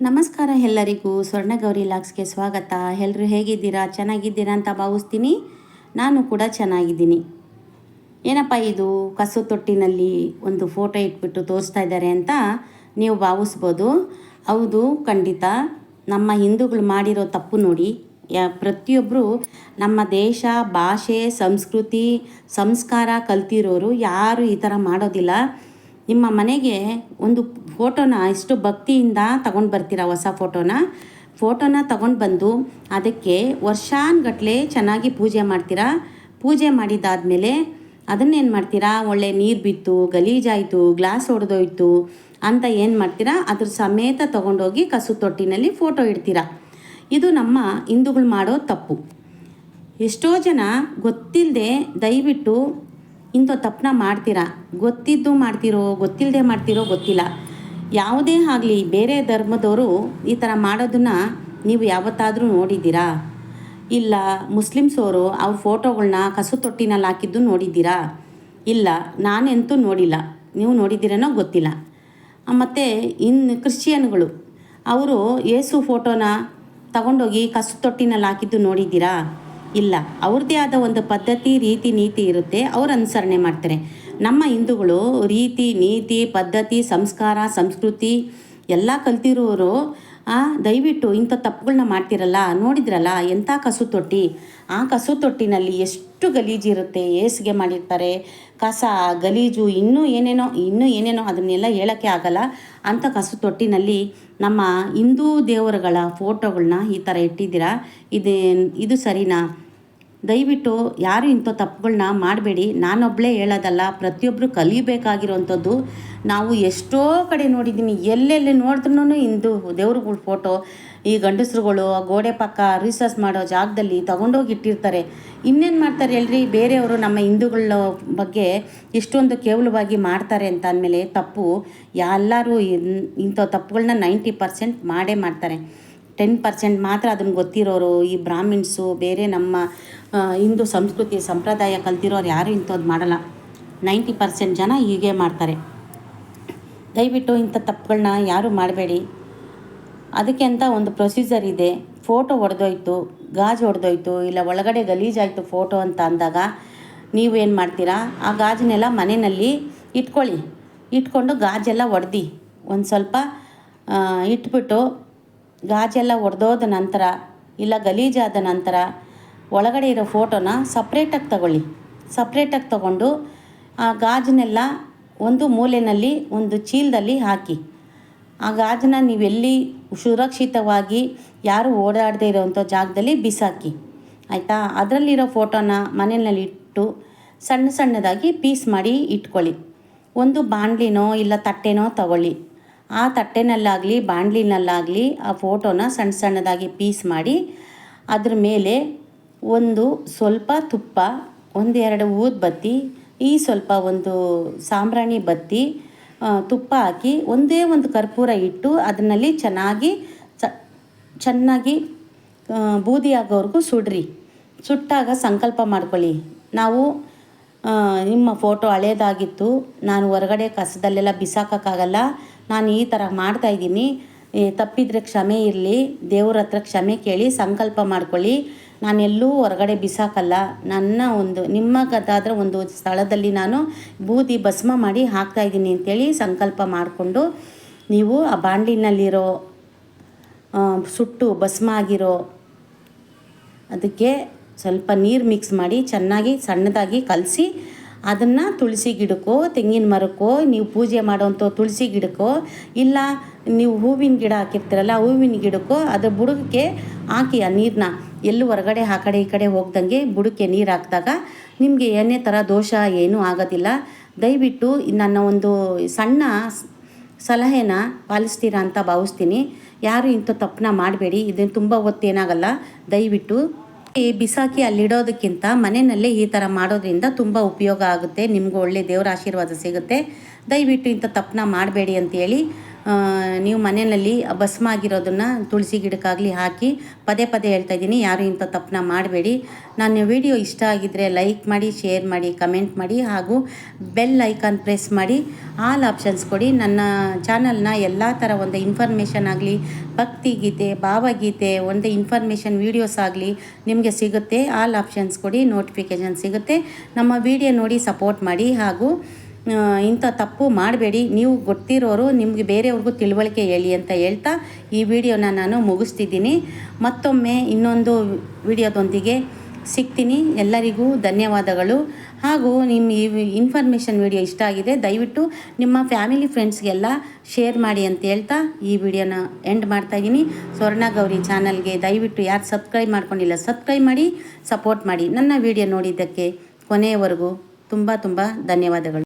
ನಮಸ್ಕಾರ ಎಲ್ಲರಿಗೂ. ಸ್ವರ್ಣಗೌರಿ ಲಾಕ್ಸ್ಗೆ ಸ್ವಾಗತ. ಎಲ್ಲರೂ ಹೇಗಿದ್ದೀರಾ? ಚೆನ್ನಾಗಿದ್ದೀರಾ ಅಂತ ಭಾವಿಸ್ತೀನಿ. ನಾನು ಕೂಡ ಚೆನ್ನಾಗಿದ್ದೀನಿ. ಏನಪ್ಪ ಇದು ಕಸು ತೊಟ್ಟಿನಲ್ಲಿ ಒಂದು ಫೋಟೋ ಇಟ್ಬಿಟ್ಟು ತೋರಿಸ್ತಾ ಇದ್ದಾರೆ ಅಂತ ನೀವು ಭಾವಿಸ್ಬೋದು. ಹೌದು, ಖಂಡಿತ ನಮ್ಮ ಹಿಂದೂಗಳು ಮಾಡಿರೋ ತಪ್ಪು ನೋಡಿ. ಪ್ರತಿಯೊಬ್ಬರು ನಮ್ಮ ದೇಶ, ಭಾಷೆ, ಸಂಸ್ಕೃತಿ, ಸಂಸ್ಕಾರ ಕಲ್ತಿರೋರು ಯಾರು ಈ ಥರ ಮಾಡೋದಿಲ್ಲ. ನಿಮ್ಮ ಮನೆಗೆ ಒಂದು ಫೋಟೋನ ಎಷ್ಟು ಭಕ್ತಿಯಿಂದ ತಗೊಂಡು ಬರ್ತೀರಾ, ಹೊಸ ಫೋಟೋನ ತಗೊಂಡು ಬಂದು ಅದಕ್ಕೆ ವರ್ಷಾನುಗಟ್ಲೆ ಚೆನ್ನಾಗಿ ಪೂಜೆ ಮಾಡ್ತೀರಾ. ಪೂಜೆ ಮಾಡಿದ್ದಾದಮೇಲೆ ಅದನ್ನೇನು ಮಾಡ್ತೀರಾ, ಒಳ್ಳೆ ನೀರು ಬಿತ್ತು, ಗಲೀಜಾಯಿತು, ಗ್ಲಾಸ್ ಒಡೆದೋಯ್ತು ಅಂತ ಏನು ಮಾಡ್ತೀರಾ, ಅದ್ರ ಸಮೇತ ತೊಗೊಂಡೋಗಿ ಕಸು ತೊಟ್ಟಿನಲ್ಲಿ ಫೋಟೋ ಇಡ್ತೀರಾ. ಇದು ನಮ್ಮ ಹಿಂದೂಗಳು ಮಾಡೋ ತಪ್ಪು. ಎಷ್ಟೋ ಜನ ಗೊತ್ತಿಲ್ಲದೆ ದಯವಿಟ್ಟು ಇಂಥ ತಪ್ಪನ್ನ ಮಾಡ್ತೀರಾ. ಗೊತ್ತಿದ್ದು ಮಾಡ್ತಿರೋ ಗೊತ್ತಿಲ್ಲದೆ ಮಾಡ್ತಿರೋ ಗೊತ್ತಿಲ್ಲ. ಯಾವುದೇ ಆಗಲಿ ಬೇರೆ ಧರ್ಮದವರು ಈ ಥರ ಮಾಡೋದನ್ನು ನೀವು ಯಾವತ್ತಾದರೂ ನೋಡಿದ್ದೀರಾ? ಇಲ್ಲ. ಮುಸ್ಲಿಮ್ಸವರು ಅವ್ರ ಫೋಟೋಗಳನ್ನ ಕಸು ತೊಟ್ಟಿನಲ್ಲಿ ಹಾಕಿದ್ದು ನೋಡಿದ್ದೀರಾ? ಇಲ್ಲ, ನಾನೆಂತೂ ನೋಡಿಲ್ಲ. ನೀವು ನೋಡಿದ್ದೀರೇನೋ ಗೊತ್ತಿಲ್ಲ. ಮತ್ತು ಇನ್ನು ಕ್ರಿಶ್ಚಿಯನ್ಗಳು ಅವರು ಯೇಸು ಫೋಟೋನ ತಗೊಂಡೋಗಿ ಕಸು ತೊಟ್ಟಿನಲ್ಲಿ ಹಾಕಿದ್ದು ನೋಡಿದ್ದೀರಾ? ಇಲ್ಲ. ಅವ್ರದ್ದೇ ಆದ ಒಂದು ಪದ್ಧತಿ, ರೀತಿ, ನೀತಿ ಇರುತ್ತೆ, ಅವ್ರು ಅನುಸರಣೆ ಮಾಡ್ತಾರೆ. ನಮ್ಮ ಹಿಂದೂಗಳು ರೀತಿ, ನೀತಿ, ಪದ್ಧತಿ, ಸಂಸ್ಕಾರ, ಸಂಸ್ಕೃತಿ ಎಲ್ಲ ಕಲ್ತಿರೋರು ದಯವಿಟ್ಟು ಇಂಥ ತಪ್ಪುಗಳನ್ನ ಮಾಡ್ತಿರಲ್ಲ. ನೋಡಿದ್ರಲ್ಲ ಎಂಥ ಕಸು ತೊಟ್ಟಿ, ಆ ಕಸು ತೊಟ್ಟಿನಲ್ಲಿ ಎಷ್ಟು ಗಲೀಜಿರುತ್ತೆ, ಏಸಿಗೆ ಮಾಡಿರ್ತಾರೆ, ಕಸ, ಗಲೀಜು, ಇನ್ನೂ ಏನೇನೋ ಅದನ್ನೆಲ್ಲ ಹೇಳೋಕ್ಕೆ ಆಗಲ್ಲ. ಅಂಥ ಕಸು ತೊಟ್ಟಿನಲ್ಲಿ ನಮ್ಮ ಹಿಂದೂ ದೇವರುಗಳ ಫೋಟೋಗಳನ್ನ ಈ ಥರ ಇಟ್ಟಿದ್ದೀರಾ. ಇದು ಸರಿನಾ? ದಯವಿಟ್ಟು ಯಾರು ಇಂಥ ತಪ್ಪುಗಳನ್ನ ಮಾಡಬೇಡಿ. ನಾನೊಬ್ಬಳೇ ಹೇಳೋದಲ್ಲ, ಪ್ರತಿಯೊಬ್ಬರು ಕಲಿಬೇಕಾಗಿರೋವಂಥದ್ದು. ನಾವು ಎಷ್ಟೋ ಕಡೆ ನೋಡಿದ್ದೀನಿ, ಎಲ್ಲೆಲ್ಲಿ ನೋಡಿದ್ರೂ ಹಿಂದೂ ದೇವ್ರುಗಳ ಫೋಟೋ ಈ ಗಂಡಸ್ರುಗಳು ಗೋಡೆ ಪಕ್ಕ ರಿಸರ್ಚ್ ಮಾಡೋ ಜಾಗದಲ್ಲಿ ತಗೊಂಡೋಗಿ ಇಟ್ಟಿರ್ತಾರೆ. ಇನ್ನೇನು ಮಾಡ್ತಾರೆ ಹೇಳ್ರಿ, ಬೇರೆಯವರು ನಮ್ಮ ಹಿಂದೂಗಳ ಬಗ್ಗೆ ಇಷ್ಟೊಂದು ಕೇವಲವಾಗಿ ಮಾಡ್ತಾರೆ ಅಂತ ಅಂದಮೇಲೆ ತಪ್ಪು. ಎಲ್ಲರೂ ಇಂಥ ತಪ್ಪುಗಳನ್ನ 90% ಮಾಡೇ ಮಾಡ್ತಾರೆ. 10% ಮಾತ್ರ ಅದನ್ನು ಗೊತ್ತಿರೋರು, ಈ ಬ್ರಾಹ್ಮಿಣ್ಸು, ಬೇರೆ ನಮ್ಮ ಹಿಂದೂ ಸಂಸ್ಕೃತಿ ಸಂಪ್ರದಾಯ ಕಲ್ತಿರೋರು ಯಾರು ಇಂಥದ್ದು ಮಾಡಲ್ಲ. 90% ಜನ ಹೀಗೆ ಮಾಡ್ತಾರೆ. ದಯವಿಟ್ಟು ಇಂಥ ತಪ್ಪುಗಳನ್ನ ಯಾರೂ ಮಾಡಬೇಡಿ. ಅದಕ್ಕೆ ಅಂತ ಒಂದು ಪ್ರೊಸೀಜರ್ ಇದೆ. ಫೋಟೋ ಒಡೆದೋಯ್ತು, ಗಾಜು ಒಡೆದೋಯ್ತು, ಇಲ್ಲ ಒಳಗಡೆ ಗಲೀಜಾಯಿತು ಫೋಟೋ ಅಂತ ಅಂದಾಗ ನೀವೇನು ಮಾಡ್ತೀರಾ, ಆ ಗಾಜನ್ನೆಲ್ಲ ಮನೆಯಲ್ಲಿ ಇಟ್ಕೊಂಡು ಗಾಜೆಲ್ಲ ಒಡೆದು ಒಂದು ಸ್ವಲ್ಪ ಇಟ್ಬಿಟ್ಟು ಗಾಜೆಲ್ಲ ಒಡೆದೋದ ನಂತರ ಇಲ್ಲ ಗಲೀಜಾದ ನಂತರ ಒಳಗಡೆ ಇರೋ ಫೋಟೋನ ಸಪ್ರೇಟಾಗಿ ತಗೊಂಡು ಆ ಗಾಜನ್ನೆಲ್ಲ ಒಂದು ಮೂಲೆಯಲ್ಲಿ ಒಂದು ಚೀಲದಲ್ಲಿ ಹಾಕಿ, ಆ ಗಾಜನ್ನ ನೀವೆಲ್ಲಿ ಸುರಕ್ಷಿತವಾಗಿ ಯಾರು ಓಡಾಡದೇ ಇರೋವಂಥ ಜಾಗದಲ್ಲಿ ಬಿಸಾಕಿ, ಆಯಿತಾ? ಅದರಲ್ಲಿರೋ ಫೋಟೋನ ಮನೆಯಲ್ಲಿ ಇಟ್ಟು ಸಣ್ಣದಾಗಿ ಪೀಸ್ ಮಾಡಿ ಇಟ್ಕೊಳ್ಳಿ. ಒಂದು ಬಾಣಲಿನೋ ಇಲ್ಲ ತಟ್ಟೆನೋ ತಗೊಳ್ಳಿ. ಆ ತಟ್ಟೆನಲ್ಲಾಗಲಿ ಬಾಣಲಿನಲ್ಲಾಗಲಿ ಆ ಫೋಟೋನ ಸಣ್ಣದಾಗಿ ಪೀಸ್ ಮಾಡಿ ಅದ್ರ ಮೇಲೆ ಒಂದು ಸ್ವಲ್ಪ ತುಪ್ಪ, 1-2 ಊದುಬತ್ತಿ, ಸ್ವಲ್ಪ ಒಂದು ಸಾಂಬ್ರಾಣಿ ಬತ್ತಿ, ತುಪ್ಪ ಹಾಕಿ ಒಂದೇ ಒಂದು ಕರ್ಪೂರ ಇಟ್ಟು ಅದನ್ನಲ್ಲಿ ಚೆನ್ನಾಗಿ ಬೂದಿ ಆಗೋವರೆಗೂ ಸುಟ್ಟಾಗ ಸಂಕಲ್ಪ ಮಾಡ್ಕೊಳ್ಳಿ. ನಾವು ನಿಮ್ಮ ಫೋಟೋ ಹಳೇದಾಗಿತ್ತು, ನಾನು ಹೊರಗಡೆ ಕಸದಲ್ಲೆಲ್ಲ ಬಿಸಾಕೋಕ್ಕಾಗಲ್ಲ, ನಾನು ಈ ಥರ ಮಾಡ್ತಾಯಿದ್ದೀನಿ, ತಪ್ಪಿದರೆ ಕ್ಷಮೆ ಇರಲಿ, ದೇವ್ರ ಹತ್ರ ಕ್ಷಮೆ ಕೇಳಿ ಸಂಕಲ್ಪ ಮಾಡ್ಕೊಳ್ಳಿ, ನಾನೆಲ್ಲೂ ಹೊರಗಡೆ ಬಿಸಾಕಲ್ಲ, ನಿಮ್ಮದಾದ್ರೆ ಒಂದು ಸ್ಥಳದಲ್ಲಿ ನಾನು ಬೂದಿ ಭಸ್ಮ ಮಾಡಿ ಹಾಕ್ತಾಯಿದ್ದೀನಿ ಅಂತೇಳಿ ಸಂಕಲ್ಪ ಮಾಡಿಕೊಂಡು ನೀವು ಆ ಬಾಣಲಿನಲ್ಲಿರೋ ಸುಟ್ಟು ಭಸ್ಮ ಆಗಿರೋ ಅದಕ್ಕೆ ಸ್ವಲ್ಪ ನೀರು ಮಿಕ್ಸ್ ಮಾಡಿ ಚೆನ್ನಾಗಿ ಸಣ್ಣದಾಗಿ ಕಲಸಿ ಅದನ್ನು ತುಳಸಿ ಗಿಡಕ್ಕೋ ತೆಂಗಿನ ಮರಕ್ಕೋ, ನೀವು ಪೂಜೆ ಮಾಡೋವಂಥ ತುಳಸಿ ಗಿಡಕ್ಕೋ, ಇಲ್ಲ ನೀವು ಹೂವಿನ ಗಿಡ ಹಾಕಿರ್ತೀರಲ್ಲ ಹೂವಿನ ಗಿಡಕ್ಕೋ ಅದರ ಬುಡಕ್ಕೆ ಹಾಕಿ ಆ ನೀರನ್ನ. ಎಲ್ಲೂ ಹೊರಗಡೆ ಆ ಕಡೆ ಈ ಕಡೆ ಹೋಗ್ದಂಗೆ ಬುಡಕ್ಕೆ ನೀರು ಹಾಕಿದಾಗ ನಿಮಗೆ ಏನೇ ಥರ ದೋಷ ಏನೂ ಆಗೋದಿಲ್ಲ. ದಯವಿಟ್ಟು ನನ್ನ ಒಂದು ಸಣ್ಣ ಸಲಹೆನ ಪಾಲಿಸ್ತೀರಾ ಅಂತ ಭಾವಿಸ್ತೀನಿ. ಯಾರು ಇಂಥ ತಪ್ಪನ್ನ ಮಾಡಬೇಡಿ. ಇದನ್ನು ತುಂಬ ಹೊತ್ತೇನಾಗಲ್ಲ. ದಯವಿಟ್ಟು ಬಿಸಾಕಿ ಅಲ್ಲಿಡೋದಕ್ಕಿಂತ ಮನೆಯಲ್ಲೇ ಈ ಥರ ಮಾಡೋದ್ರಿಂದ ತುಂಬ ಉಪಯೋಗ ಆಗುತ್ತೆ, ನಿಮಗೂ ಒಳ್ಳೆ ದೇವರ ಆಶೀರ್ವಾದ ಸಿಗುತ್ತೆ. ದಯವಿಟ್ಟು ಇಂಥ ತಪ್ಪನ್ನ ಮಾಡಬೇಡಿ ಅಂತೇಳಿ ನೀವು ಮನೆಯಲ್ಲಿ ಭಸ್ಮ ಆಗಿರೋದನ್ನು ತುಳಸಿ ಗಿಡಕ್ಕಾಗಲಿ ಹಾಕಿ ಪದೇ ಪದೇ ಹೇಳ್ತಾ ಇದ್ದೀನಿ, ಯಾರು ಇಂಥ ತಪ್ಪನ್ನ ಮಾಡಬೇಡಿ. ನನ್ನ ವಿಡಿಯೋ ಇಷ್ಟ ಆಗಿದ್ದರೆ ಲೈಕ್ ಮಾಡಿ, ಶೇರ್ ಮಾಡಿ, ಕಮೆಂಟ್ ಮಾಡಿ, ಹಾಗೂ ಬೆಲ್ ಐಕಾನ್ ಪ್ರೆಸ್ ಮಾಡಿ ಆಲ್ ಆಪ್ಷನ್ಸ್ ಕೊಡಿ. ನನ್ನ ಚಾನಲ್ನ ಎಲ್ಲ ಥರ ಒಂದು ಇನ್ಫಾರ್ಮೇಷನ್ ಆಗಲಿ, ಭಕ್ತಿಗೀತೆ, ಭಾವಗೀತೆ, ಒಂದು ಇನ್ಫಾರ್ಮೇಷನ್ ವೀಡಿಯೋಸ್ ಆಗಲಿ ನಿಮಗೆ ಸಿಗುತ್ತೆ. ಆಲ್ ಆಪ್ಷನ್ಸ್ ಕೊಡಿ, ನೋಟಿಫಿಕೇಷನ್ ಸಿಗುತ್ತೆ. ನಮ್ಮ ವಿಡಿಯೋ ನೋಡಿ ಸಪೋರ್ಟ್ ಮಾಡಿ, ಹಾಗೂ ಇಂಥ ತಪ್ಪು ಮಾಡಬೇಡಿ. ನೀವು ಗೊತ್ತಿರೋರು ನಿಮಗೆ ಬೇರೆಯವ್ರಿಗೂ ತಿಳುವಳಿಕೆ ಹೇಳಿ ಅಂತ ಹೇಳ್ತಾ ಈ ವಿಡಿಯೋನ ನಾನು ಮುಗಿಸ್ತಿದ್ದೀನಿ. ಮತ್ತೊಮ್ಮೆ ಇನ್ನೊಂದು ವಿಡಿಯೋದೊಂದಿಗೆ ಸಿಗ್ತೀನಿ. ಎಲ್ಲರಿಗೂ ಧನ್ಯವಾದಗಳು. ಹಾಗೂ ನಿಮ್ಮ ಈ ಇನ್ಫಾರ್ಮೇಷನ್ ವಿಡಿಯೋ ಇಷ್ಟ ಆಗಿದೆ, ದಯವಿಟ್ಟು ನಿಮ್ಮ ಫ್ಯಾಮಿಲಿ ಫ್ರೆಂಡ್ಸ್ಗೆಲ್ಲ ಶೇರ್ ಮಾಡಿ ಅಂತ ಹೇಳ್ತಾ ಈ ವಿಡಿಯೋನ ಎಂಡ್ ಮಾಡ್ತಾಯಿದ್ದೀನಿ. ಸ್ವರ್ಣಗೌರಿ ಚಾನಲ್ಗೆ ದಯವಿಟ್ಟು ಯಾರು ಸಬ್ಸ್ಕ್ರೈಬ್ ಮಾಡ್ಕೊಂಡಿಲ್ಲ ಸಬ್ಸ್ಕ್ರೈಬ್ ಮಾಡಿ, ಸಪೋರ್ಟ್ ಮಾಡಿ. ನನ್ನ ವಿಡಿಯೋ ನೋಡಿದ್ದಕ್ಕೆ ಕೊನೆಯವರೆಗೂ ತುಂಬ ಧನ್ಯವಾದಗಳು.